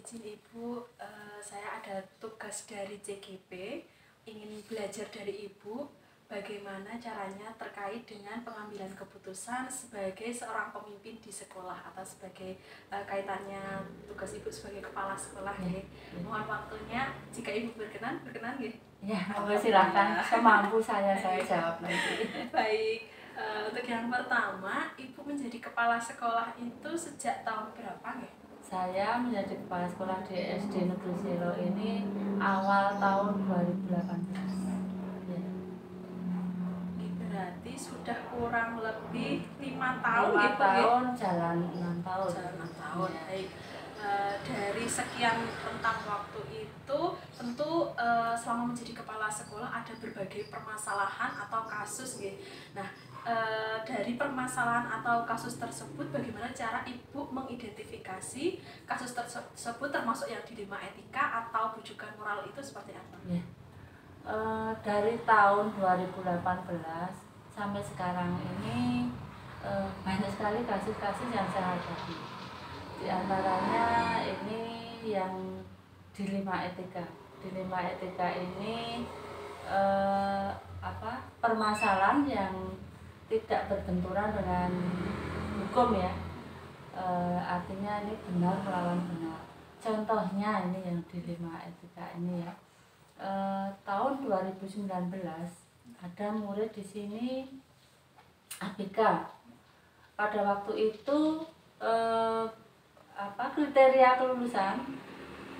izin Ibu, saya ada tugas dari CGP, ingin belajar dari Ibu bagaimana caranya terkait dengan pengambilan keputusan sebagai seorang pemimpin di sekolah atau sebagai kaitannya tugas Ibu sebagai kepala sekolah. Ya. Mohon waktunya, jika Ibu berkenan ya. Ya, silahkan, semampu saya jawab nanti. Baik, untuk yang pertama, Ibu menjadi kepala sekolah itu sejak tahun berapa ya? Saya menjadi kepala sekolah di SD Negeri Selo ini awal tahun 2018. Ya. Berarti sudah kurang lebih 5 tahun. 5 tahun, jalan 6 tahun. Jalan 6 tahun. Ya. Baik. Dari sekian rentang waktu itu tentu selama menjadi kepala sekolah ada berbagai permasalahan atau kasus gitu. Nah, dari permasalahan atau kasus tersebut bagaimana cara Ibu mengidentifikasi kasus tersebut termasuk yang dilema etika atau bujukan moral itu seperti apa? Ya. Dari tahun 2018 sampai sekarang ini banyak sekali kasus-kasus yang saya hadapi. Di antaranya ini yang dilema etika. Dilema etika ini permasalahan yang tidak berbenturan dengan hukum ya. Artinya ini benar melawan benar. Contohnya ini yang dilema etika ini ya. Tahun 2019 ada murid di sini ABK. Pada waktu itu kriteria kelulusan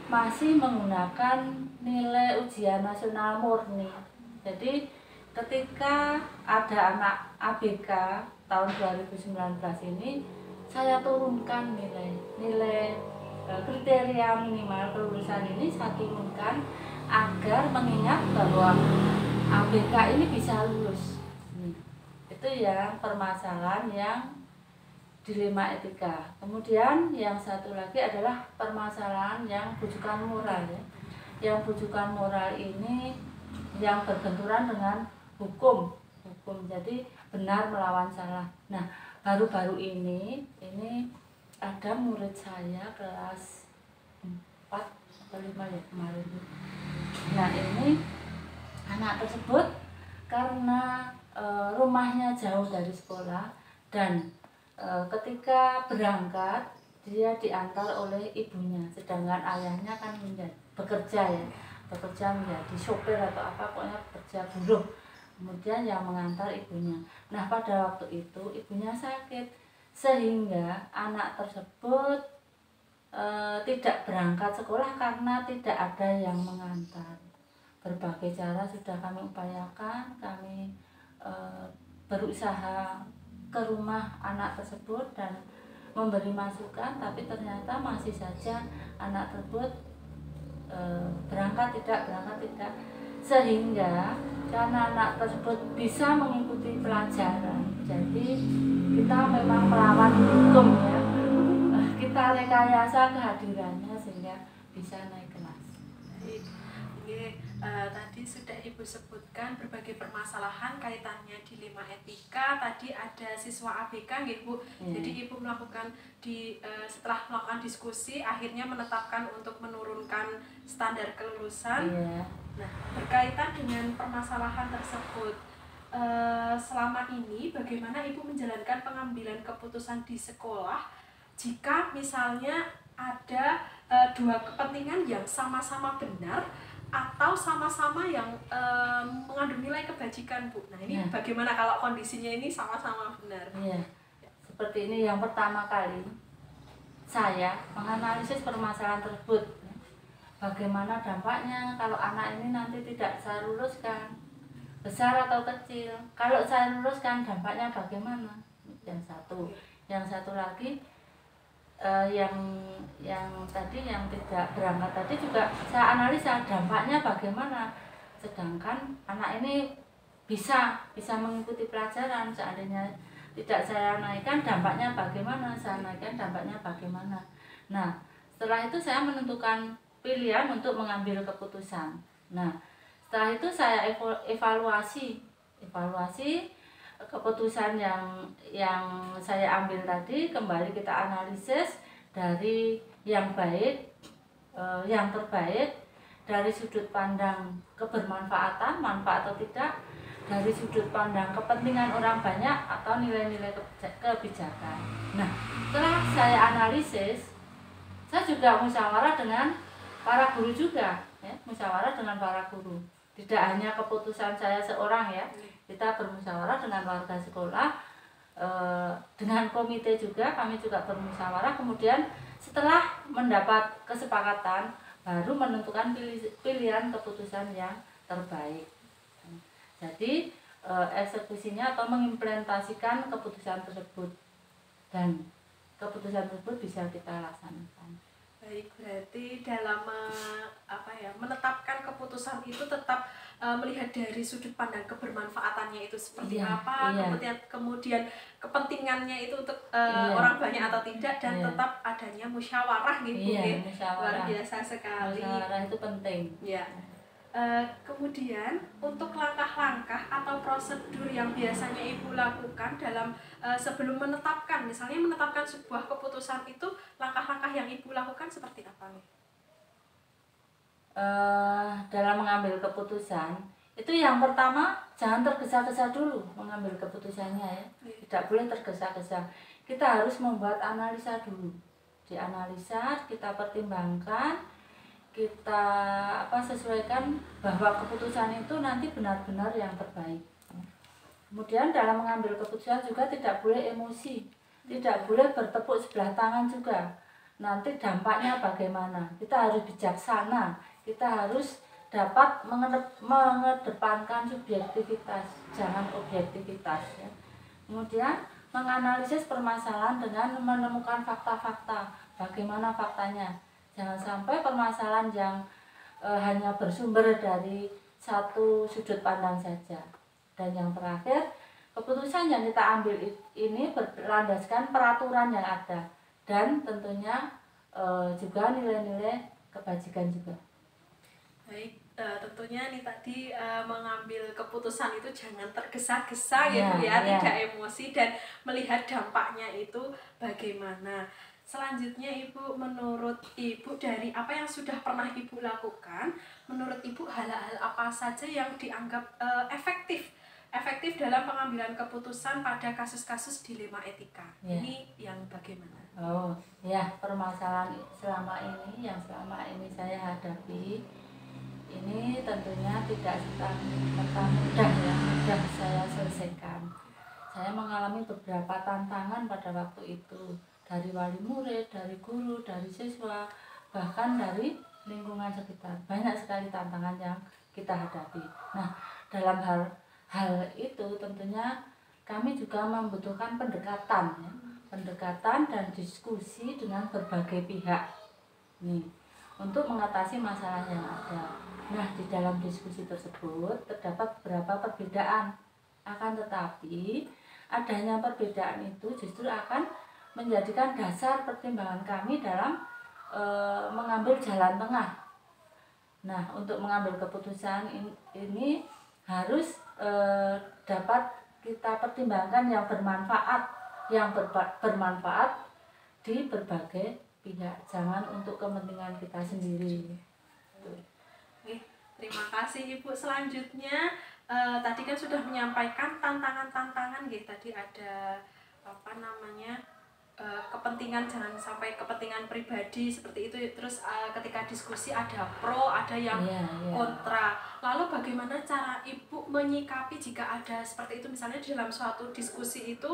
masih menggunakan nilai ujian nasional murni. Jadi ketika ada anak ABK tahun 2019 ini, saya turunkan nilai kriteria minimal kelulusan ini saya turunkan agar mengingat bahwa ABK ini bisa lulus. Itu ya permasalahan yang dilema etika. Kemudian yang satu lagi adalah permasalahan yang bujukan moral ya. Yang bujukan moral ini yang berbenturan dengan hukum. Jadi benar melawan salah. Nah, baru-baru ini ada murid saya kelas 4 atau 5 ya kemarin. Nah, ini anak tersebut karena rumahnya jauh dari sekolah dan ketika berangkat dia diantar oleh ibunya, sedangkan ayahnya kan bekerja menjadi sopir atau apa, pokoknya bekerja buruh. Kemudian yang mengantar ibunya. Nah, pada waktu itu ibunya sakit sehingga anak tersebut tidak berangkat sekolah karena tidak ada yang mengantar. Berbagai cara sudah kami upayakan, kami berusaha ke rumah anak tersebut dan memberi masukan, tapi ternyata masih saja anak tersebut berangkat tidak, sehingga karena anak tersebut bisa mengikuti pelajaran, jadi kita memang melawan hukum ya, kita rekayasa kehadirannya sehingga bisa naik kelas. Tadi sudah Ibu sebutkan berbagai permasalahan kaitannya dilema etika. Tadi ada siswa ABK nggih Bu. Jadi Ibu melakukan setelah melakukan diskusi akhirnya menetapkan untuk menurunkan standar kelulusan. Nah, berkaitan dengan permasalahan tersebut, selama ini bagaimana Ibu menjalankan pengambilan keputusan di sekolah jika misalnya ada dua kepentingan yang sama-sama benar atau sama-sama yang mengandung nilai kebajikan Bu. Nah, ini bagaimana kalau kondisinya ini sama-sama benar? Iya. Seperti ini, yang pertama kali saya menganalisis permasalahan tersebut. Bagaimana dampaknya kalau anak ini nanti tidak saya luluskan, besar atau kecil. Kalau saya luluskan dampaknya bagaimana? Yang satu lagi yang tadi yang tidak berangkat tadi juga saya analisa dampaknya bagaimana, sedangkan anak ini bisa mengikuti pelajaran. Seandainya tidak saya naikkan dampaknya bagaimana, saya naikkan dampaknya bagaimana. Nah, setelah itu saya menentukan pilihan untuk mengambil keputusan. Nah, setelah itu saya evaluasi keputusan yang saya ambil tadi, kembali kita analisis dari yang baik yang terbaik dari sudut pandang kebermanfaatan, manfaat atau tidak, dari sudut pandang kepentingan orang banyak atau nilai-nilai kebijakan. Nah, setelah saya analisis, saya juga musyawarah dengan para guru juga, ya, musyawarah dengan para guru. Tidak hanya keputusan saya seorang ya, kita bermusyawarah dengan warga sekolah, dengan komite juga, kami juga bermusyawarah. Kemudian setelah mendapat kesepakatan, baru menentukan pilihan keputusan yang terbaik. Jadi eksekusinya atau mengimplementasikan keputusan tersebut, dan keputusan tersebut bisa kita laksanakan. Baik, berarti dalam menetapkan keputusan itu tetap melihat dari sudut pandang kebermanfaatannya itu seperti apa, kemudian kepentingannya itu untuk orang banyak atau tidak, dan tetap adanya musyawarah gitu. Luar biasa sekali. Musyawarah itu penting. Ya. Kemudian untuk langkah-langkah atau prosedur yang biasanya Ibu lakukan dalam sebelum menetapkan, misalnya menetapkan sebuah keputusan, itu langkah-langkah yang Ibu lakukan seperti apa nih? Dalam mengambil keputusan itu yang pertama, jangan tergesa-gesa dulu mengambil keputusannya ya. Tidak boleh tergesa-gesa. Kita harus membuat analisa dulu. Dianalisa, kita pertimbangkan, kita sesuaikan bahwa keputusan itu nanti benar-benar yang terbaik. Kemudian dalam mengambil keputusan juga tidak boleh emosi, tidak boleh bertepuk sebelah tangan juga. Nanti dampaknya bagaimana? Kita harus bijaksana, kita harus dapat mengedepankan subjektivitas, jangan objektivitas ya. Kemudian menganalisis permasalahan dengan menemukan fakta-fakta, bagaimana faktanya. Jangan sampai permasalahan yang hanya bersumber dari satu sudut pandang saja. Dan yang terakhir, keputusan yang kita ambil ini berlandaskan peraturan yang ada, dan tentunya juga nilai-nilai kebajikan juga. Baik, tentunya nih tadi mengambil keputusan itu jangan tergesa-gesa tidak emosi, dan melihat dampaknya itu bagaimana. Selanjutnya Ibu, menurut Ibu dari apa yang sudah pernah Ibu lakukan, menurut Ibu hal-hal apa saja yang dianggap efektif dalam pengambilan keputusan pada kasus-kasus dilema etika? Ini yang bagaimana? Oh ya, permasalahan selama ini saya hadapi, ini tentunya tidak mudah saya selesaikan. Saya mengalami beberapa tantangan pada waktu itu, dari wali murid, dari guru, dari siswa, bahkan dari lingkungan sekitar. Banyak sekali tantangan yang kita hadapi. Nah, dalam hal itu tentunya kami juga membutuhkan pendekatan ya. Pendekatan dan diskusi dengan berbagai pihak nih, untuk mengatasi masalah yang ada. Nah, di dalam diskusi tersebut terdapat beberapa perbedaan. Akan tetapi adanya perbedaan itu justru akan menjadikan dasar pertimbangan kami dalam mengambil jalan tengah. Nah, untuk mengambil keputusan ini harus dapat kita pertimbangkan yang bermanfaat di berbagai pihak, jangan untuk kepentingan kita sendiri. Terima kasih Ibu. Selanjutnya tadi kan sudah menyampaikan tantangan-tantangan gitu. Tadi ada kepentingan, jangan sampai kepentingan pribadi seperti itu. Terus ketika diskusi ada pro, ada yang kontra. Lalu bagaimana cara Ibu menyikapi jika ada seperti itu? Misalnya di dalam suatu diskusi itu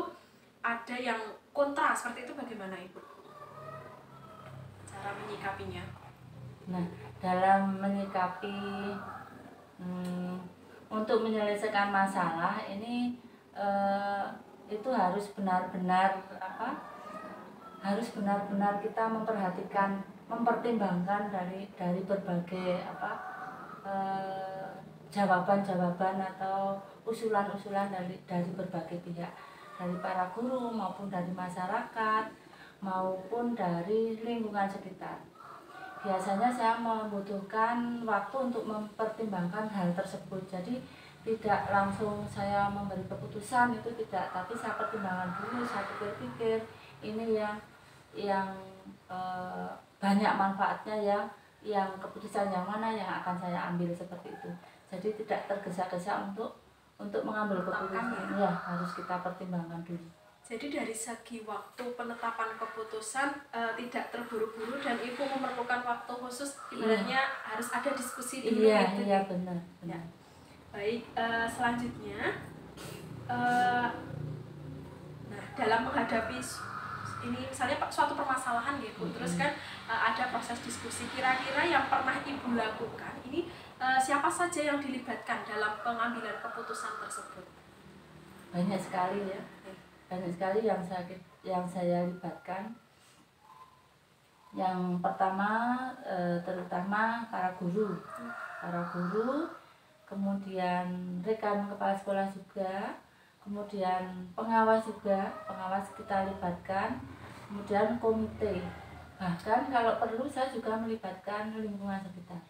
ada yang kontra seperti itu, bagaimana Ibu cara menyikapinya? Nah, dalam menyikapi untuk menyelesaikan masalah ini itu harus benar-benar kita mempertimbangkan dari berbagai jawaban-jawaban atau usulan-usulan dari berbagai pihak, dari para guru maupun dari masyarakat maupun dari lingkungan sekitar. Biasanya saya membutuhkan waktu untuk mempertimbangkan hal tersebut. Jadi tidak langsung saya memberi keputusan, itu tidak, tapi saya pertimbangkan dulu, saya pikir-pikir ini yang banyak manfaatnya, yang yang keputusan yang mana yang akan saya ambil seperti itu. Jadi tidak tergesa-gesa untuk mengambil keputusan. Ya, harus kita pertimbangkan dulu. Jadi dari segi waktu penetapan keputusan tidak terburu-buru dan ibu memerlukan waktu khusus, ibaratnya harus ada diskusi dulu. Iya, gitu. Iya benar. Ya. Baik, selanjutnya, nah dalam menghadapi ini misalnya suatu permasalahan gitu, terus kan ada proses diskusi. Kira-kira yang pernah ibu lakukan ini siapa saja yang dilibatkan dalam pengambilan keputusan tersebut? Banyak sekali ya. Banyak sekali yang saya libatkan. Yang pertama terutama para guru, kemudian rekan kepala sekolah juga, kemudian pengawas kita libatkan, kemudian komite, bahkan kalau perlu saya juga melibatkan lingkungan sekitar.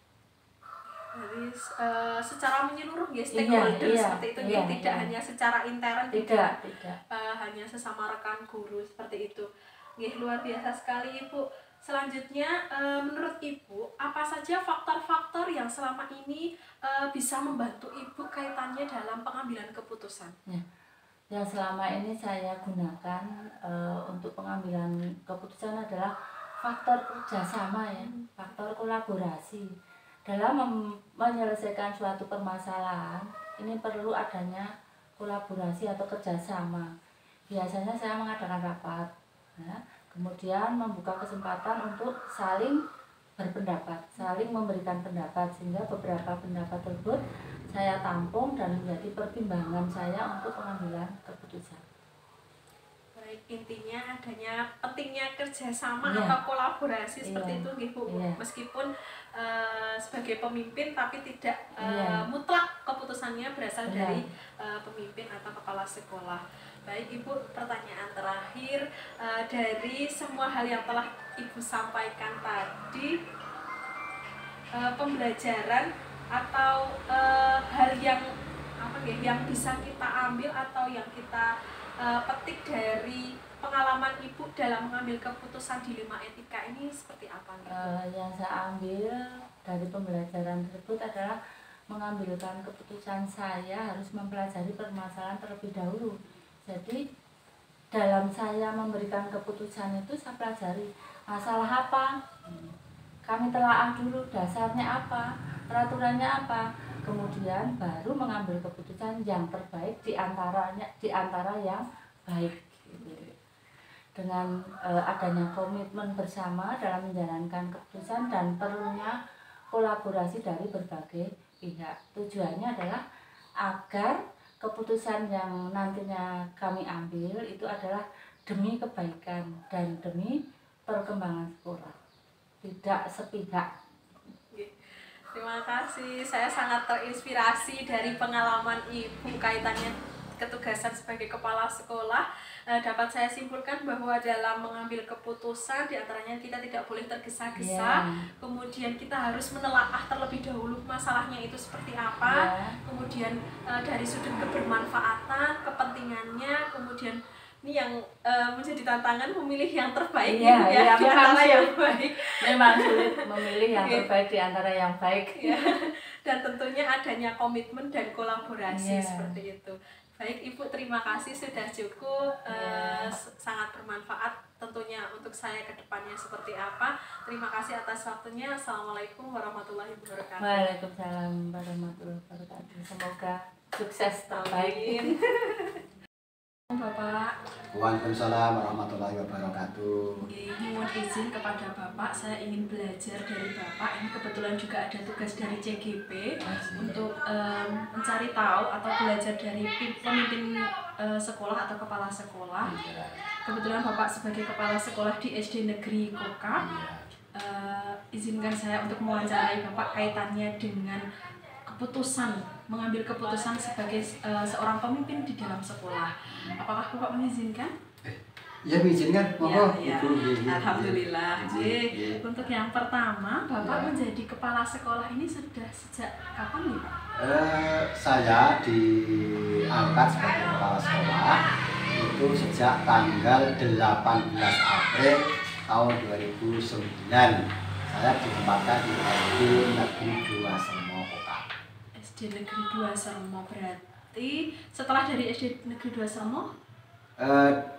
Jadi secara menyeluruh ya stakeholder seperti itu, tidak hanya secara intern, tidak. Hanya sesama rekan guru seperti itu. Luar biasa sekali Ibu. Selanjutnya, menurut Ibu, apa saja faktor-faktor yang selama ini bisa membantu Ibu kaitannya dalam pengambilan keputusan? Yang selama ini saya gunakan untuk pengambilan keputusan adalah faktor kerjasama ya, faktor kolaborasi. Dalam menyelesaikan suatu permasalahan, ini perlu adanya kolaborasi atau kerjasama. Biasanya saya mengadakan rapat, ya, kemudian membuka kesempatan untuk saling berpendapat, saling memberikan pendapat, sehingga beberapa pendapat tersebut saya tampung dan menjadi pertimbangan saya untuk pengambilan keputusan. Baik, intinya adanya pentingnya kerjasama atau kolaborasi seperti itu Bu. Meskipun sebagai pemimpin tapi tidak mutlak keputusannya berasal dari pemimpin atau kepala sekolah. Baik Ibu, pertanyaan terakhir, dari semua hal yang telah Ibu sampaikan tadi, pembelajaran atau hal yang yang bisa kita ambil atau yang kita petik dari pengalaman Ibu dalam mengambil keputusan dilema etika ini seperti apa? Yang saya ambil dari pembelajaran tersebut adalah mengambilkan keputusan saya harus mempelajari permasalahan terlebih dahulu. Jadi dalam saya memberikan keputusan itu saya pelajari masalah apa, kami telaah dulu dasarnya apa, peraturannya apa, kemudian baru mengambil keputusan yang terbaik di antara yang baik. Dengan adanya komitmen bersama dalam menjalankan keputusan dan perlunya kolaborasi dari berbagai pihak. Tujuannya adalah agar keputusan yang nantinya kami ambil itu adalah demi kebaikan dan demi perkembangan sekolah, tidak sepihak. Terima kasih, saya sangat terinspirasi dari pengalaman Ibu kaitannya ketugasan sebagai kepala sekolah. Dapat saya simpulkan bahwa dalam mengambil keputusan diantaranya kita tidak boleh tergesa-gesa, kemudian kita harus menelaah terlebih dahulu masalahnya itu seperti apa, kemudian dari sudut kebermanfaatan, kepentingannya, kemudian ini yang menjadi tantangan memilih yang terbaik di antara yang baik. Memang sulit memilih yang terbaik di antara yang baik. Dan tentunya adanya komitmen dan kolaborasi seperti itu. Baik Ibu, terima kasih sudah cukup, sangat bermanfaat tentunya untuk saya ke depannya seperti apa. Terima kasih atas waktunya. Assalamualaikum warahmatullahi wabarakatuh. Waalaikumsalam warahmatullahi wabarakatuh. Semoga sukses terbaik. Bapak. Waalaikumsalam warahmatullahi wabarakatuh. Mohon izin kepada Bapak, saya ingin belajar dari Bapak. Ini kebetulan juga ada tugas dari CGP untuk mencari tahu atau belajar dari pemimpin sekolah atau kepala sekolah. Kebetulan Bapak sebagai kepala sekolah di SD Negeri Kokap, izinkan saya untuk mewawancarai Bapak kaitannya dengan mengambil keputusan sebagai seorang pemimpin di dalam sekolah. Apakah Bapak mengizinkan? Ya, mengizinkan. Alhamdulillah. Untuk yang pertama, Bapak menjadi kepala sekolah ini sudah sejak kapan nih Pak? Saya diangkat sebagai kepala sekolah itu sejak tanggal 18 April tahun 2009. saya ditempatkan di SD Negeri 2 Sermo Kota. SD Negeri 2 Sermo, berarti setelah dari SD Negeri 2 Sermo?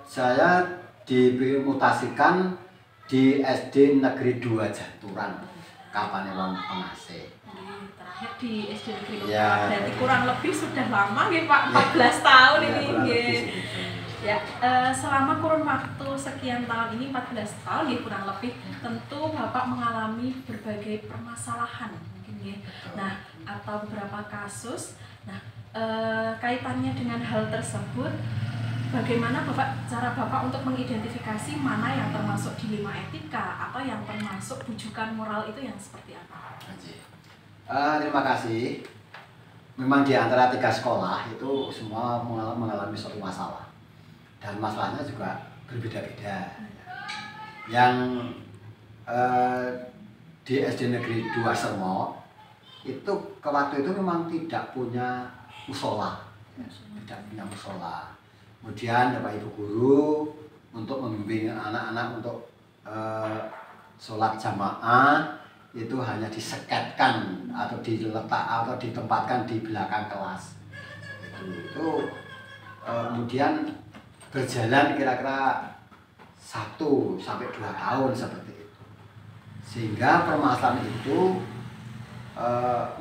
Saya dimutasikan di SD Negeri 2 Jaturan, Kapanewon Pengasih. Terakhir di SD Negeri 2, Ya, berarti kurang lebih sudah lama ya Pak, 14 tahun ya, ini. kurang lebih Nggih. segitu. Ya, selama kurun waktu sekian tahun ini, 14 tahun ya kurang lebih, tentu Bapak mengalami berbagai permasalahan mungkin ya. Nah, atau beberapa kasus. Nah, kaitannya dengan hal tersebut, bagaimana cara Bapak untuk mengidentifikasi mana yang termasuk dilema etika atau yang termasuk bujukan moral itu yang seperti apa? Terima kasih. Memang di antara 3 sekolah itu semua mengalami suatu masalah. Dan masalahnya juga berbeda-beda. Yang di SD Negeri 2 Sermo itu waktu itu memang tidak punya musola, tidak punya musola. Kemudian Bapak Ibu guru untuk membimbing anak-anak untuk sholat jamaah itu hanya diseketkan atau ditempatkan di belakang kelas. Itu kemudian berjalan kira-kira 1 sampai 2 tahun seperti itu, sehingga permasalahan itu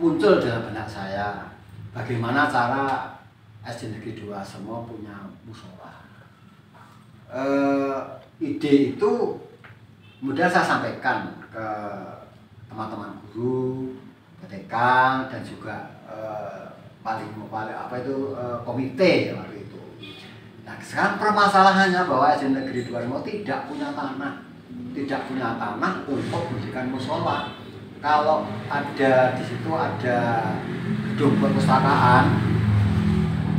muncul dalam benak saya, bagaimana cara SD Negeri 2 semua punya musola. Ide itu kemudian saya sampaikan ke teman-teman guru, PTK, dan juga komite waktu itu. Nah, sekarang permasalahannya bahwa SD Negeri 2 Sermo tidak punya tanah untuk mendirikan musola. Kalau ada di situ ada gedung perpustakaan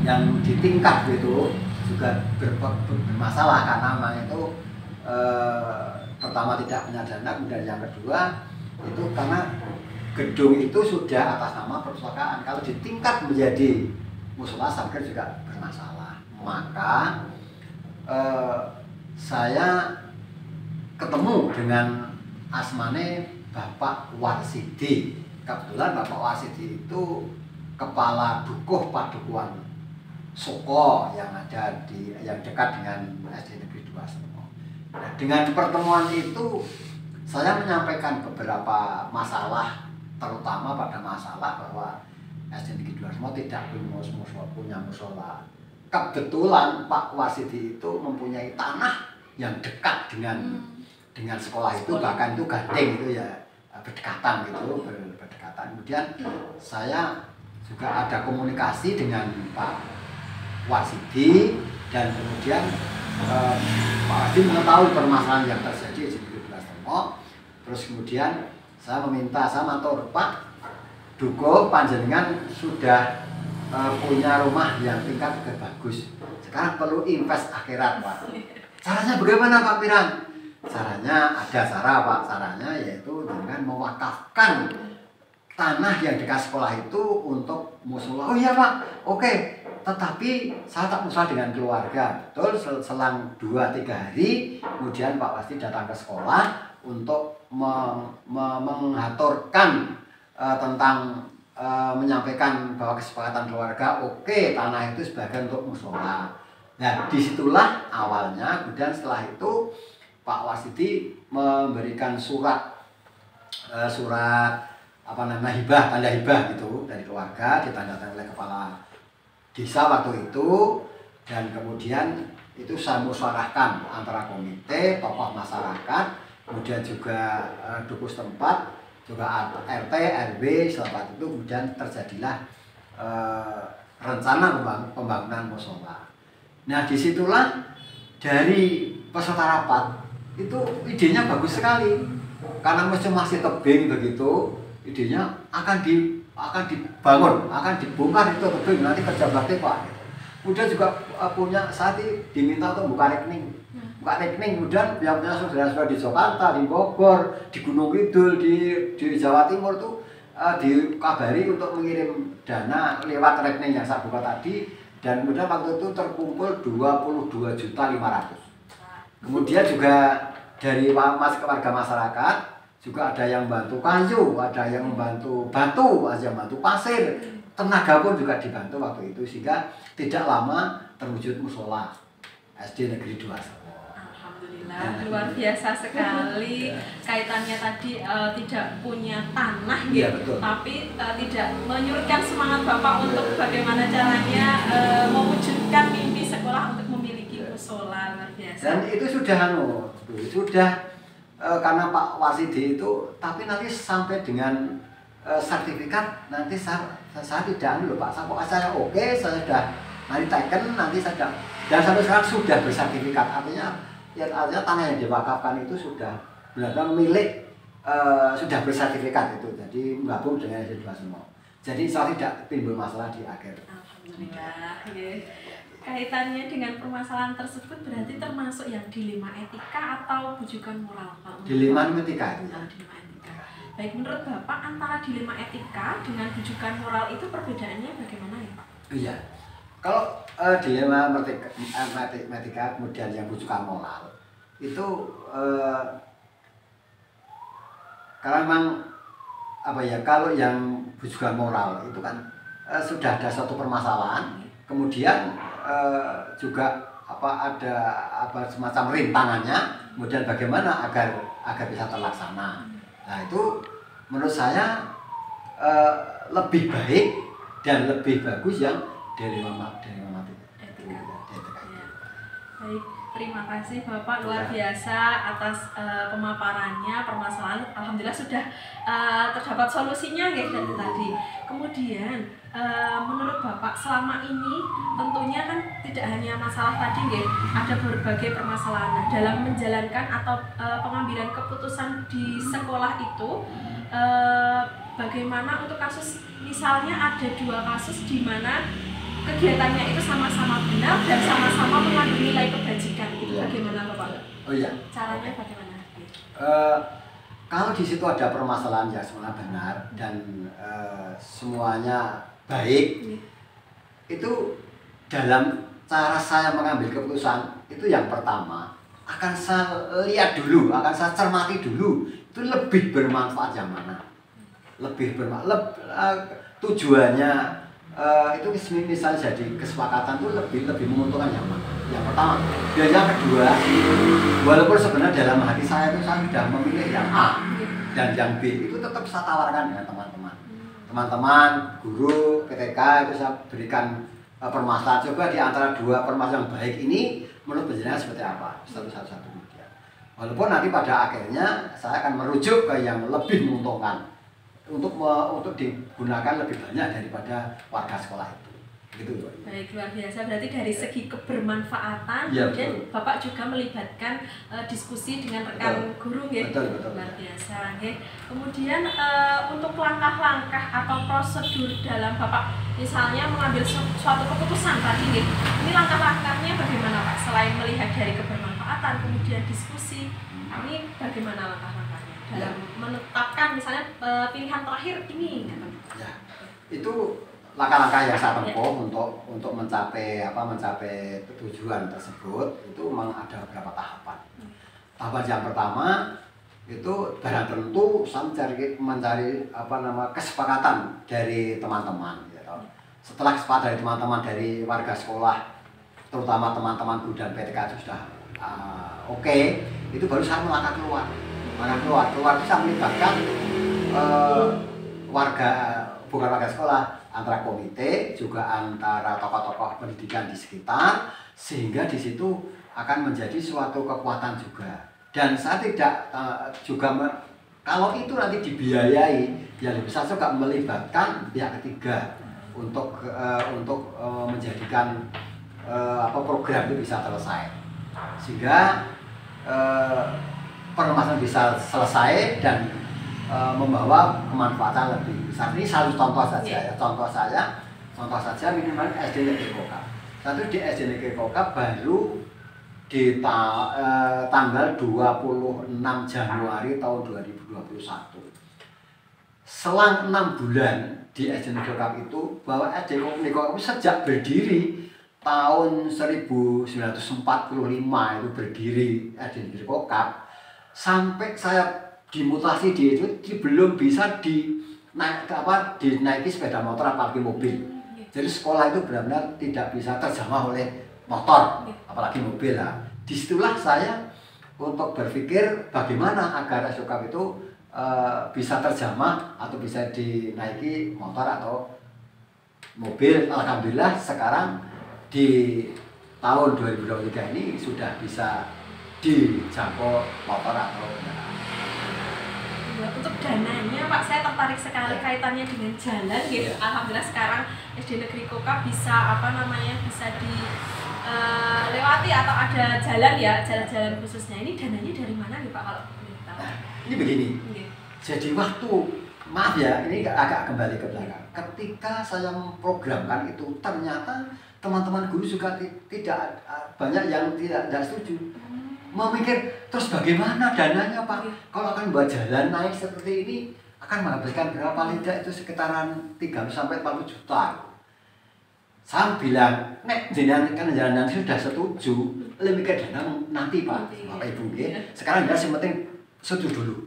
yang di tingkat itu juga bermasalah karena memang itu pertama tidak punya dana, kemudian yang kedua itu karena gedung itu sudah atas nama perpustakaan. Kalau di tingkat menjadi musola saya pikir juga bermasalah. Maka saya ketemu dengan asmane Bapak Warsidi. Kebetulan Bapak Warsidi itu kepala dukuh Padukuhan Soko yang dekat dengan SD Negeri 2 Sermo. Nah, dengan pertemuan itu saya menyampaikan beberapa masalah, terutama pada masalah bahwa SD Negeri 2 Sermo tidak punya musola. Kebetulan Pak Warsidi itu mempunyai tanah yang dekat dengan sekolah itu, bahkan itu gandeng itu ya, berdekatan gitu, berdekatan. Kemudian saya juga ada komunikasi dengan Pak Warsidi, dan kemudian Pak Warsidi mengetahui permasalahan yang terjadi di Negeri 2 Sermo. Terus kemudian saya matur, Pak Duko, panjenengan sudah punya rumah yang tingkat juga bagus. Sekarang perlu invest akhirat, Pak. Caranya bagaimana, Pak Piran? Caranya ada cara, Pak. Caranya yaitu dengan mewakafkan tanah yang dekat sekolah itu untuk musola. Oh iya, Pak. Oke. Tetapi saya tak musola dengan keluarga. Betul, selang 2-3 hari kemudian Pak Warsidi datang ke sekolah untuk mengaturkan tentang menyampaikan bahwa kesepakatan keluarga, oke, tanah itu sebagian untuk musola. Nah, disitulah awalnya. Kemudian setelah itu Pak Warsidi memberikan surat hibah, tanda hibah gitu dari keluarga, ditandatangani oleh kepala desa waktu itu, dan kemudian itu saya musyawarahkan antara komite, tokoh masyarakat, kemudian juga dukuh setempat, juga RT, RW setempat itu, kemudian terjadilah rencana pembangunan musola. Nah, disitulah dari peserta rapat itu idenya bagus sekali, karena masih tebing begitu, idenya akan dibangun, akan dibongkar itu tebing, nanti kerja bakti, Pak. Kemudian juga saat ini diminta untuk buka rekening, kemudian yang punya saudara-saudara di Jakarta, di Bogor, di Gunung Kidul, di Jawa Timur tuh dikabari untuk mengirim dana lewat rekening yang saya buka tadi, dan kemudian waktu itu terkumpul 22.500.000. Kemudian juga dari warga masyarakat juga ada yang bantu kayu, ada yang membantu batu, ada yang bantu pasir, tenaga pun juga dibantu waktu itu, sehingga tidak lama terwujud musola SD Negeri 2 Solo. Alhamdulillah, luar biasa sekali. Kaitannya tadi tidak punya tanah Iya, gitu, betul. tapi tidak menyurutkan semangat Bapak untuk bagaimana caranya mewujudkan mimpi sekolah untuk memiliki musola. Luar biasa. Dan itu sudah karena Pak Warsidi itu, tapi nanti sampai dengan sertifikat nanti saya tidak loh Pak, saya oke, saya sudah nanti taken, nanti saya sudah, dan sampai sekarang sudah bersertifikat, artinya tanah yang diwakafkan itu sudah benar-benar milik, sudah bersertifikat itu, jadi gabung dengan SD 2 Solo. Jadi saya tidak timbul masalah di akhir. Alhamdulillah. Kaitannya dengan permasalahan tersebut berarti termasuk yang dilema etika atau bujukan moral, Pak? Dilema etika itu. Dilema etika. Baik, menurut Bapak antara dilema etika dengan bujukan moral itu perbedaannya bagaimana ya, Pak? Iya. Kalau dilema etika kemudian yang bujukan moral itu karena memang apa ya, kalau yang bujukan moral itu kan sudah ada suatu permasalahan, kemudian juga ada semacam rintangannya, kemudian bagaimana agar bisa terlaksana. Nah itu menurut saya lebih baik dan lebih bagus yang dilema etika. Baik, terima kasih Bapak, luar biasa atas pemaparannya permasalahan. Alhamdulillah sudah terdapat solusinya guys dari tadi. Kemudian menurut Bapak selama ini tentunya kan tidak hanya masalah tadi guys, ada berbagai permasalahan. Nah, dalam menjalankan atau pengambilan keputusan di sekolah itu bagaimana untuk kasus, misalnya ada 2 kasus di mana kegiatannya itu sama-sama benar dan sama-sama mengandung nilai kebajikan, itu bagaimana Bapak? Oh iya. Caranya bagaimana? Kalau di situ ada permasalahan yang semuanya benar dan semuanya baik, itu dalam cara saya mengambil keputusan itu yang pertama akan saya lihat dulu, akan saya cermati dulu, itu lebih bermanfaat yang mana, tujuannya itu misalnya jadi kesepakatan itu lebih menguntungkan yang mana. Yang pertama, dan yang kedua, walaupun sebenarnya dalam hati saya itu saya sudah memilih yang A dan yang B, itu tetap saya tawarkan dengan teman-teman, guru, PTK, itu saya berikan permasalahan. Coba di antara 2 permasalahan yang baik ini menurut penjelasan seperti apa, satu-satu kemudian. Walaupun nanti pada akhirnya saya akan merujuk ke yang lebih menguntungkan untuk digunakan lebih banyak daripada warga sekolah itu. Gitu. Baik, luar biasa. Berarti dari segi kebermanfaatan, ya, kemudian betul. Bapak juga melibatkan diskusi dengan rekan guru, ya. Betul. Luar biasa, ya. Kemudian untuk langkah-langkah atau prosedur dalam Bapak misalnya mengambil suatu keputusan tadi, ya. Ini langkah-langkahnya bagaimana Pak? Selain melihat dari kebermanfaatan, kemudian diskusi, ini bagaimana langkah-langkahnya dalam menetapkan misalnya pilihan terakhir ini? Ya, itu langkah-langkah yang saya tempuh untuk mencapai tujuan tersebut itu memang ada beberapa tahapan. Tahapan yang pertama itu barang tentu saya mencari kesepakatan dari teman-teman. Gitu. Setelah kesepakatan dari teman-teman dari warga sekolah, terutama teman-teman guru dan PTK itu sudah oke, itu baru saya melangkah keluar. Keluar itu saya melibatkan bukan warga sekolah, antara komite, juga antara tokoh-tokoh pendidikan di sekitar, sehingga di situ akan menjadi suatu kekuatan juga. Dan saya tidak kalau itu nanti dibiayai, ya bisa juga melibatkan pihak ketiga untuk menjadikan program itu bisa selesai, sehingga permasalahan bisa selesai dan membawa kemanfaatan lebih besar. Ini satu contoh saja ya. Contoh saja minimal SD Negeri Kokap. Satu di SD Negeri Kokap baru di tanggal 26 Januari tahun 2021. Selang 6 bulan di SD Negeri Kokap itu, bahwa SD Negeri Kokap sejak berdiri tahun 1945 itu berdiri SD Negeri Kokap, sampai saya dimutasi dia itu belum bisa dinaiki sepeda motor apalagi mobil. Jadi sekolah itu benar-benar tidak bisa terjamah oleh motor apalagi mobil lah. Disitulah saya untuk berpikir bagaimana agar SOKAP itu bisa terjamah atau bisa dinaiki motor atau mobil. Alhamdulillah sekarang di tahun 2023 ini sudah bisa dijangkau motor atau kendaraan. Untuk dananya Pak, saya tertarik sekali kaitannya dengan jalan gitu. Alhamdulillah sekarang SD Negeri Koka bisa bisa dilewati atau ada jalan ya, jalan-jalan khususnya. Ini dananya dari mana nih Pak kalau boleh tahu? Nah, ini begini. Jadi waktu, maaf ya, ini agak kembali ke belakang. Ketika saya memprogramkan itu, ternyata teman-teman guru juga tidak banyak yang tidak setuju. Memikir terus bagaimana dananya Pak? Kalau akan buat jalan naik seperti ini akan menghabiskan berapa? Paling tidak itu sekitaran 30 sampai 40 juta. Saya bilang, nek jenengan kan jalan sudah setuju, lebih ke dana nanti Pak, Bapak Ibu ya. Sekarang ya yang penting setuju dulu.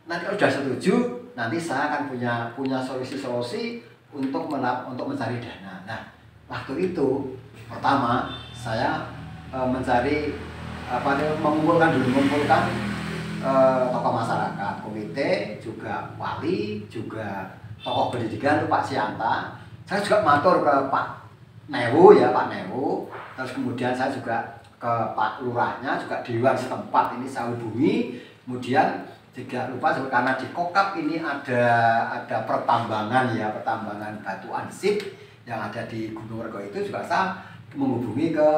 Nanti kalau sudah setuju, nanti saya akan punya solusi-solusi untuk mencari dana. Nah, waktu itu pertama saya mencari mengumpulkan tokoh masyarakat, komite, juga wali, juga tokoh pendidikan itu Pak Sianta. Saya juga matur ke Pak Newu ya, Pak Newu. Terus kemudian saya juga ke Pak Lurahnya, juga dewan setempat ini saya hubungi. Kemudian tidak lupa juga karena di Kokap ini ada pertambangan ya, pertambangan batu ansip yang ada di Gunung Wergo itu juga saya menghubungi ke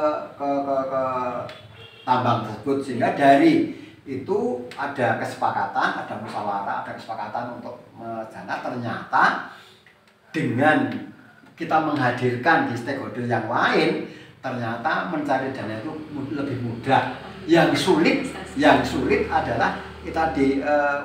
tambang tersebut, sehingga dari itu ada kesepakatan, ada musyawarah, ada kesepakatan untuk dana. Ternyata dengan kita menghadirkan di stakeholder yang lain, ternyata mencari dana itu lebih mudah. Yang sulit adalah kita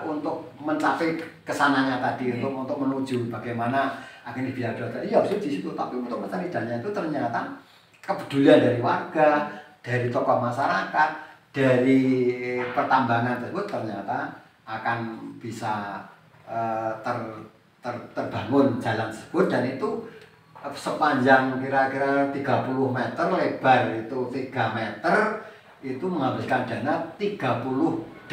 untuk mencapai kesananya tadi, untuk menuju bagaimana akhirnya biar iya di situ. Tapi untuk mencari dana itu ternyata kepedulian dari warga, dari tokoh masyarakat, dari pertambangan tersebut ternyata akan bisa terbangun jalan tersebut, dan itu sepanjang kira-kira 30 meter, lebar itu 3 meter, itu menghabiskan dana 38.750.000.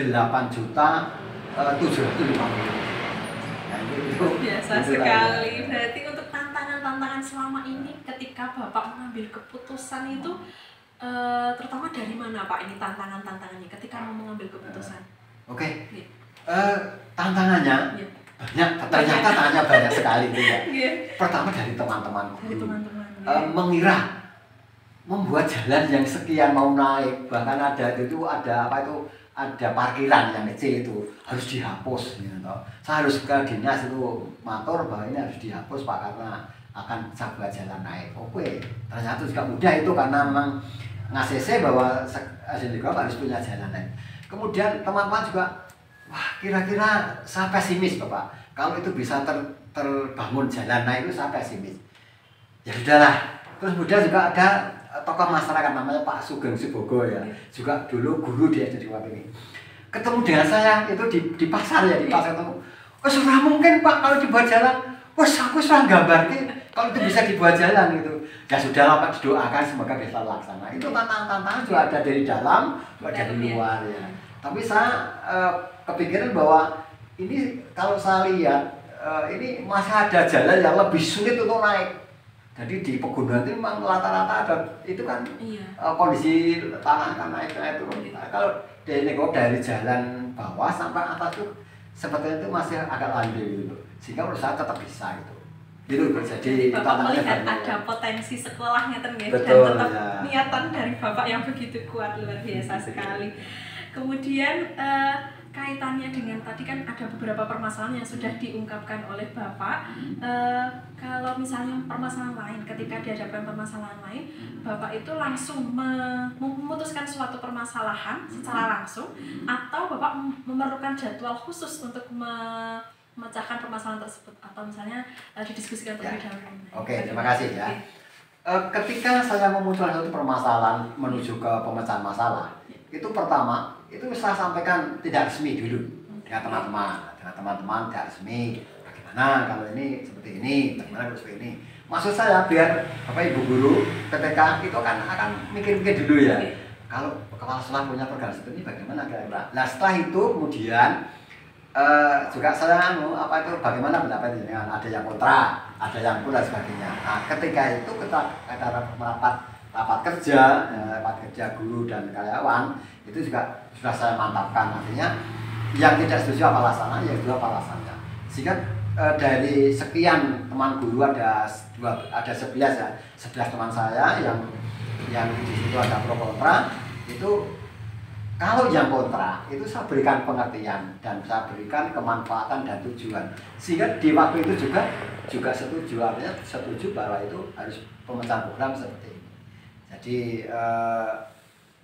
Nah, itu biasa sekali. Berarti untuk tantangan selama ini ketika Bapak mengambil keputusan itu terutama dari mana Pak ini tantangannya ketika mau mengambil keputusan? Oke. Tantangannya banyak, ternyata tantangannya banyak sekali itu ya. Pertama dari teman-teman. Mengira membuat jalan yang sekian mau naik, bahkan ada parkiran yang kecil itu harus dihapus gitu. Saya harus ke dinas itu matur bahwa ini harus dihapus Pak karena akan buat jalan naik. Oke, ternyata juga mudah itu karena memang ngasih bahwa SDK harus punya jalan naik. Kemudian teman-teman juga, wah kira-kira saya pesimis Bapak, kalau itu bisa terbangun jalan naik itu saya pesimis. Ya sudahlah. Terus kemudian juga ada tokoh masyarakat namanya Pak Sugeng Sibogo ya, juga dulu guru di SDK ini. Ketemu dengan saya itu di pasar ya, di pasar ketemu. Sudah mungkin Pak kalau dibuat jalan. Aku sudah gambarkan kalau itu bisa dibuat jalan gitu. Ya sudahlah Pak, didoakan semoga bisa laksana. Itu tantangan juga ada dari dalam, juga dari luar ya. Tapi saya kepikiran bahwa ini kalau saya lihat ini masih ada jalan yang lebih sulit untuk naik. Jadi di pegunungan itu memang rata-rata ada itu kan kondisi tanah kan naik turun. Nah, kalau dari jalan bawah sampai atas itu sepertinya itu masih agak landai gitu. Sehingga menurut saya tetap bisa gitu. Gitu jadi Bapak melihat ada potensi sekolahnya dan tetap niatan dari Bapak yang begitu kuat, luar biasa sekali. Kemudian kaitannya dengan tadi kan ada beberapa permasalahan yang sudah diungkapkan oleh Bapak. Kalau misalnya permasalahan lain, ketika dihadapkan permasalahan lain, Bapak itu langsung memutuskan suatu permasalahan secara langsung, atau Bapak memerlukan jadwal khusus untuk memecahkan permasalahan tersebut, atau misalnya didiskusikan terlebih dahulu. Oke, terima kasih ya. Ketika saya memunculkan suatu permasalahan menuju ke pemecahan masalah, itu pertama itu saya sampaikan tidak resmi dulu. dengan teman-teman tidak resmi. Bagaimana kalau ini seperti ini, bagaimana kalau seperti ini. Maksud saya biar Bapak Ibu guru PTK itu akan mikir-mikir dulu ya. Kalau kepala sekolah punya program seperti ini bagaimana kira-kira. Nah setelah itu kemudian juga saya bagaimana pendapat dengan ada yang kontra, ada yang pro dan sebagainya. Nah ketika itu kita rapat kerja guru dan karyawan itu juga sudah saya mantapkan, artinya yang tidak setuju apa alasannya, yang setuju apa alasannya. Sehingga dari sekian teman guru ada 11 ya, 11 teman saya yang di situ ada pro kontra. Itu kalau yang kontra itu saya berikan pengertian dan saya berikan kemanfaatan dan tujuan, sehingga di waktu itu juga setuju, artinya setuju bahwa itu harus pemecahan program seperti ini. Jadi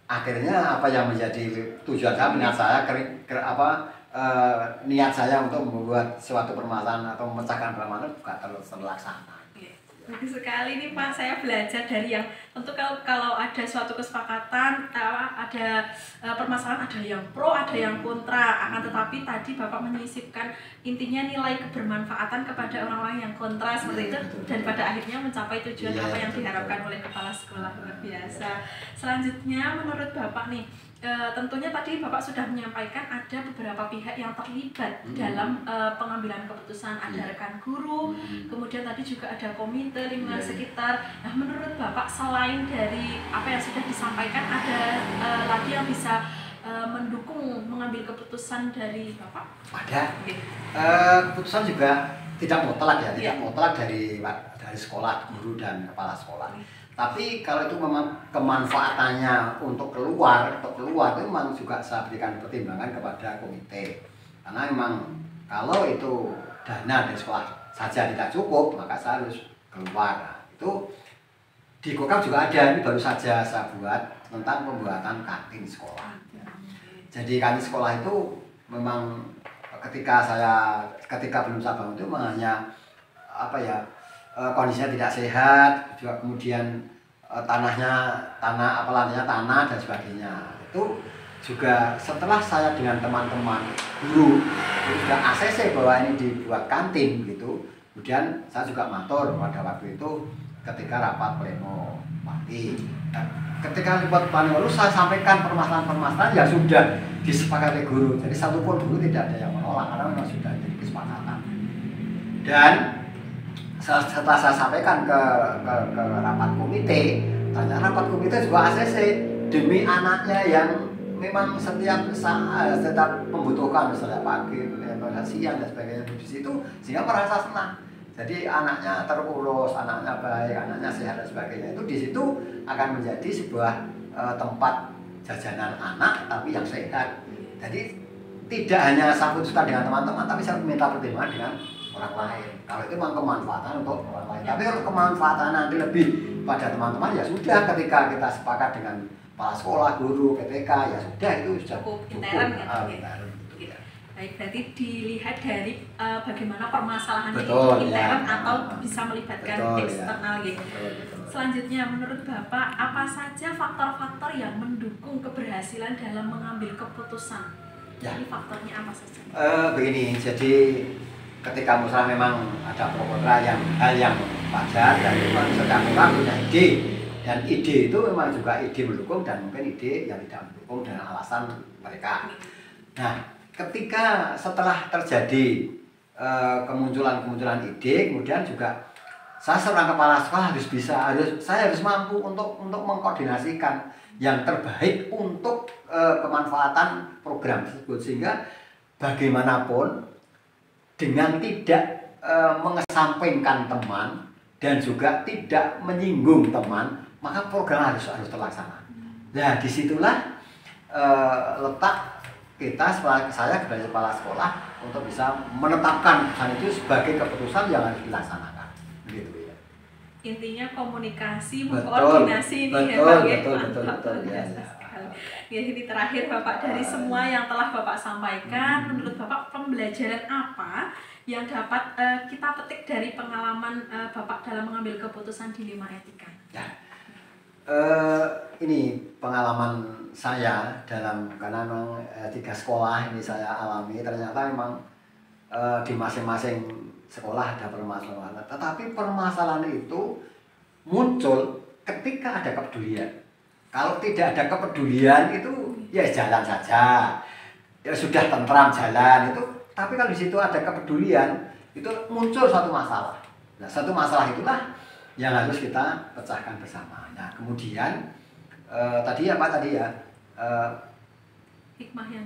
akhirnya apa yang menjadi tujuan saya, niat saya untuk membuat suatu permasalahan atau memecahkan permasalahan juga terlaksana. Bagus sekali nih Pak, saya belajar dari yang tentu kalau ada suatu kesepakatan, ada permasalahan, ada yang pro, ada yang kontra, akan tetapi tadi Bapak menyisipkan intinya nilai kebermanfaatan kepada orang-orang yang kontra seperti itu, dan pada akhirnya mencapai tujuan apa yang diharapkan oleh kepala sekolah. Luar biasa. Selanjutnya menurut Bapak nih, tentunya tadi Bapak sudah menyampaikan ada beberapa pihak yang terlibat dalam pengambilan keputusan, ada rekan guru, kemudian tadi juga ada komite lingkungan sekitar. Nah menurut Bapak selain dari apa yang sudah disampaikan, ada lagi yang bisa mendukung mengambil keputusan dari Bapak? Ada. Keputusan juga tidak mutlak ya, tidak mutlak dari sekolah, guru dan kepala sekolah. Tapi kalau itu memang kemanfaatannya untuk keluar itu memang juga saya berikan pertimbangan kepada komite. Karena memang kalau itu dana dari sekolah saja tidak cukup, maka saya harus keluar. Nah, itu di Kokam juga ada, ini baru saja saya buat tentang pembuatan kantin sekolah. Jadi kantin sekolah itu memang ketika belum saya bangun itu memang hanya kondisinya tidak sehat, juga kemudian tanah dan sebagainya. Itu juga setelah saya dengan teman-teman guru itu sudah ACC bahwa ini dibuat kantin gitu. Kemudian saya juga matur pada waktu itu ketika rapat pleno parti. Ketika rapat pleno lalu saya sampaikan permasalahan-permasalahan yang sudah disepakati guru. Jadi satupun guru tidak ada yang menolak karena memang sudah jadi kesepakatan. Dan setelah saya sampaikan ke rapat komite, ternyata rapat komite juga ACC demi anaknya yang memang setiap membutuhkan, misalnya pagi, siang dan sebagainya di situ, sehingga merasa senang. Jadi anaknya terurus, anaknya baik, anaknya sehat dan sebagainya. Itu di situ akan menjadi sebuah tempat jajanan anak tapi yang sehat. Jadi tidak hanya saya putuskan dengan teman-teman, tapi saya minta pertimbangan dengan orang lain. Kalau itu memang kemanfaatan untuk orang lain. Tapi kalau kemanfaatan nanti lebih pada teman-teman, ya sudah, ketika kita sepakat dengan kepala sekolah, guru, PTK, ya sudah, itu sudah cukup. Baik, berarti dilihat dari bagaimana permasalahannya itu intern atau bisa melibatkan eksternal gitu. Selanjutnya, menurut Bapak, apa saja faktor-faktor yang mendukung keberhasilan dalam mengambil keputusan? Jadi faktornya apa saja? Begini, jadi ketika misalnya memang ada pro kontra hal yang wajar, dan memang setiap orang punya ide, dan ide itu memang juga ide mendukung dan mungkin ide yang tidak mendukung dengan alasan mereka. Nah, ketika setelah terjadi kemunculan ide, kemudian juga saya seorang kepala sekolah saya harus mampu untuk mengkoordinasikan yang terbaik untuk kemanfaatan program tersebut, sehingga bagaimanapun dengan tidak mengesampingkan teman dan juga tidak menyinggung teman, maka program harus terlaksana. Nah, disitulah letak saya sebagai kepala sekolah untuk bisa menetapkan keputusan itu sebagai keputusan yang harus dilaksanakan. Begitu ya. Intinya komunikasi, koordinasi ini betul. Ya. Ya, ini terakhir Bapak, dari semua yang telah Bapak sampaikan, menurut Bapak pembelajaran apa yang dapat kita petik dari pengalaman Bapak dalam mengambil keputusan di Lima Etika? Ya. Ini pengalaman saya karena memang 3 sekolah ini saya alami, ternyata memang di masing-masing sekolah ada permasalahan. Tetapi permasalahan itu muncul ketika ada kepedulian. Kalau tidak ada kepedulian itu ya jalan saja, ya sudah tentram jalan itu. Tapi kalau di situ ada kepedulian itu muncul suatu masalah. Nah, satu masalah itulah yang harus kita pecahkan bersama. Nah, kemudian tadi hikmah yang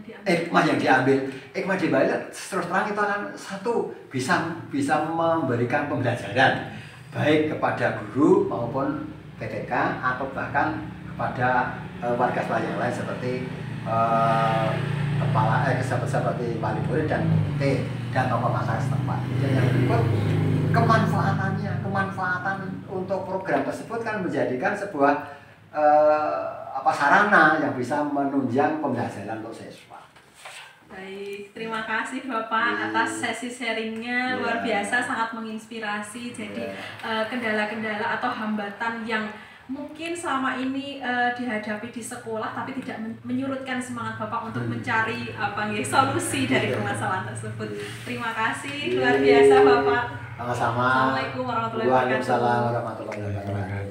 diambil. Hikmah diambil terus terang itu akan satu bisa memberikan pembelajaran baik kepada guru maupun PTK atau bahkan kepada warga sekolah yang lain seperti seperti wali murid dan komite dan tokoh masyarakat setempat. Yang berikut kemanfaatan untuk program tersebut kan menjadikan sebuah sarana yang bisa menunjang pembelajaran untuk siswa. Baik, terima kasih Bapak atas sesi sharingnya, luar biasa, sangat menginspirasi. Jadi kendala-kendala atau hambatan yang mungkin selama ini dihadapi di sekolah tapi tidak menyurutkan semangat Bapak untuk mencari solusi dari permasalahan tersebut. Terima kasih luar biasa Bapak. Sama-sama. Assalamualaikum warahmatullahi wabarakatuh. Waalaikumsalam warahmatullahi wabarakatuh.